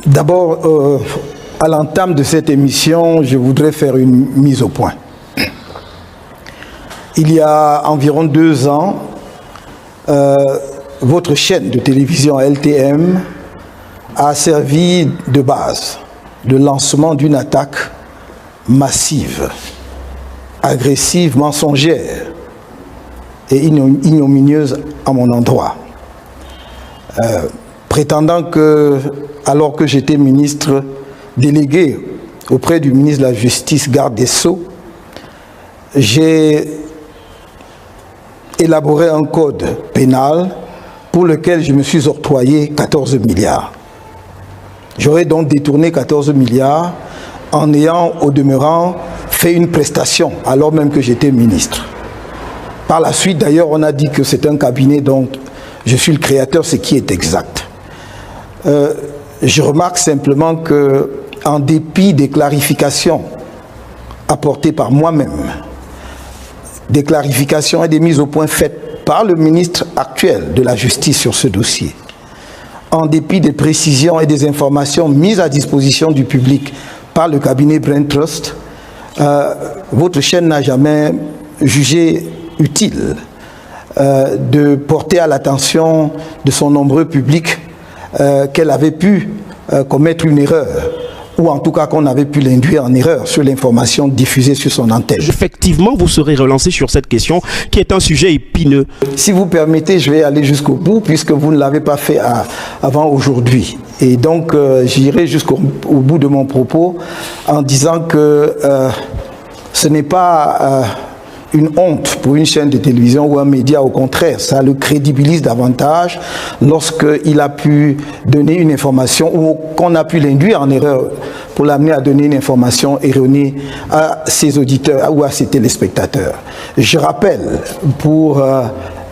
D'abord, à l'entame de cette émission, je voudrais faire une mise au point. Il y a environ 2 ans, votre chaîne de télévision LTM a servi de base de lancement d'une attaque massive, agressive, mensongère et ignominieuse à mon endroit. Prétendant que, alors que j'étais ministre délégué auprès du ministre de la Justice, garde des Sceaux, j'ai élaboré un code pénal pour lequel je me suis octroyé 14 milliards. J'aurais donc détourné 14 milliards en ayant, au demeurant, fait une prestation, alors même que j'étais ministre. Par la suite, d'ailleurs, on a dit que c'est un cabinet dont je suis le créateur, ce qui est exact. Je remarque simplement que, en dépit des clarifications apportées par moi-même, des clarifications et des mises au point faites par le ministre actuel de la Justice sur ce dossier, en dépit des précisions et des informations mises à disposition du public par le cabinet Brain Trust, votre chaîne n'a jamais jugé utile de porter à l'attention de son nombreux public qu'elle avait pu commettre une erreur, ou en tout cas qu'on avait pu l'induire en erreur sur l'information diffusée sur son antenne. Effectivement, vous serez relancé sur cette question qui est un sujet épineux. Si vous permettez, je vais aller jusqu'au bout puisque vous ne l'avez pas fait avant aujourd'hui. Et donc, j'irai jusqu'au bout de mon propos en disant que ce n'est pas une honte pour une chaîne de télévision ou un média, au contraire, ça le crédibilise davantage lorsqu'il a pu donner une information ou qu'on a pu l'induire en erreur pour l'amener à donner une information erronée à ses auditeurs ou à ses téléspectateurs. Je rappelle pour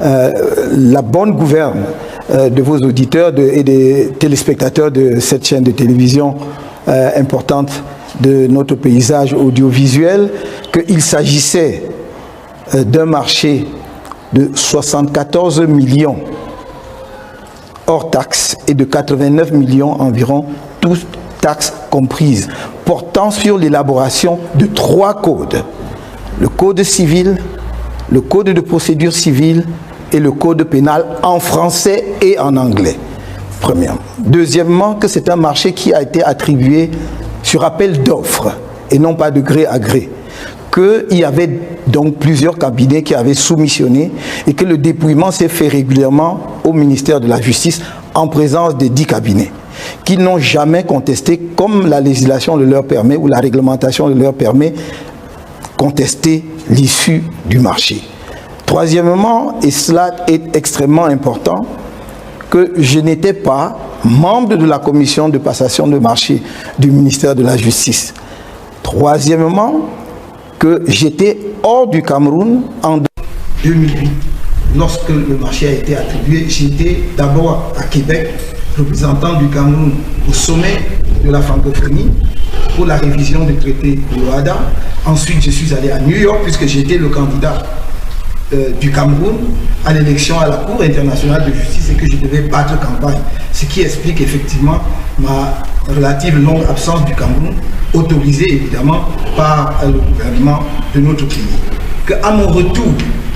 la bonne gouverne de vos auditeurs et des téléspectateurs de cette chaîne de télévision importante de notre paysage audiovisuel qu'il s'agissait d'un marché de 74 millions hors taxes et de 89 millions environ, toutes taxes comprises, portant sur l'élaboration de 3 codes. Le code civil, le code de procédure civile et le code pénal en français et en anglais. Premièrement. Deuxièmement, que c'est un marché qui a été attribué sur appel d'offres et non pas de gré à gré. Qu'il y avait donc plusieurs cabinets qui avaient soumissionné et que le dépouillement s'est fait régulièrement au ministère de la Justice en présence des 10 cabinets, qui n'ont jamais contesté, comme la législation le leur permet ou la réglementation le leur permet, contester l'issue du marché. Troisièmement, et cela est extrêmement important, que je n'étais pas membre de la commission de passation de marché du ministère de la Justice. Troisièmement, que j'étais hors du Cameroun en 2008. Lorsque le marché a été attribué, j'étais d'abord à Québec, représentant du Cameroun au sommet de la francophonie pour la révision du traité de l'OADA. Ensuite, je suis allé à New York puisque j'étais le candidat du Cameroun à l'élection à la Cour internationale de justice et que je devais battre campagne. Ce qui explique effectivement ma relative longue absence du Cameroun, autorisée évidemment par le gouvernement de notre pays. Qu'à mon retour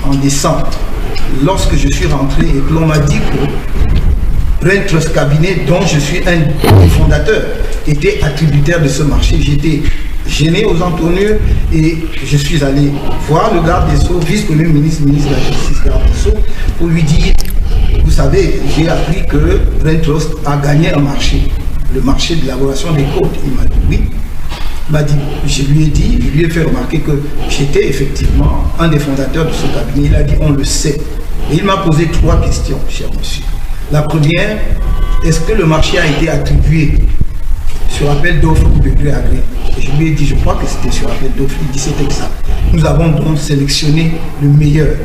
en décembre, lorsque je suis rentré et que l'on m'a dit que Brain Trust Cabinet, dont je suis un des fondateurs, était attributaire de ce marché, j'étais gêné aux entournures et je suis allé voir le garde des Sceaux, vice-premier ministre de la Justice, garde des Sceaux, pour lui dire, vous savez, j'ai appris que Brain Trust a gagné un marché, le marché de l'élaboration des codes. Il m'a dit oui. Il m'a dit, je lui ai fait remarquer que j'étais effectivement un des fondateurs de ce cabinet. Il a dit, on le sait. Et il m'a posé 3 questions, cher monsieur. La première, est-ce que le marché a été attribué sur appel d'offres ou de gré à gré? Et je lui ai dit, je crois que c'était sur appel d'offres. Il dit, c'est exact. Nous avons donc sélectionné le meilleur.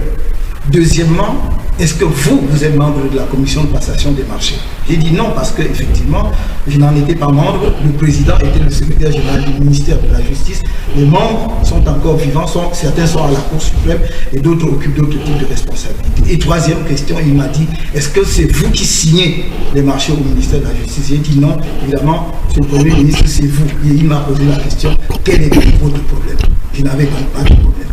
Deuxièmement, est-ce que vous êtes membre de la commission de passation des marchés? J'ai dit non parce qu'effectivement, je n'en étais pas membre. Le président était le secrétaire général du ministère de la Justice. Les membres sont encore vivants, certains sont à la Cour suprême et d'autres occupent d'autres types de responsabilités. Et troisième question, il m'a dit, est-ce que c'est vous qui signez les marchés au ministère de la Justice? J'ai dit non, évidemment, monsieur le Premier ministre, c'est vous. Et il m'a posé la question, quel est votre problème? Je n'avais donc pas de problème.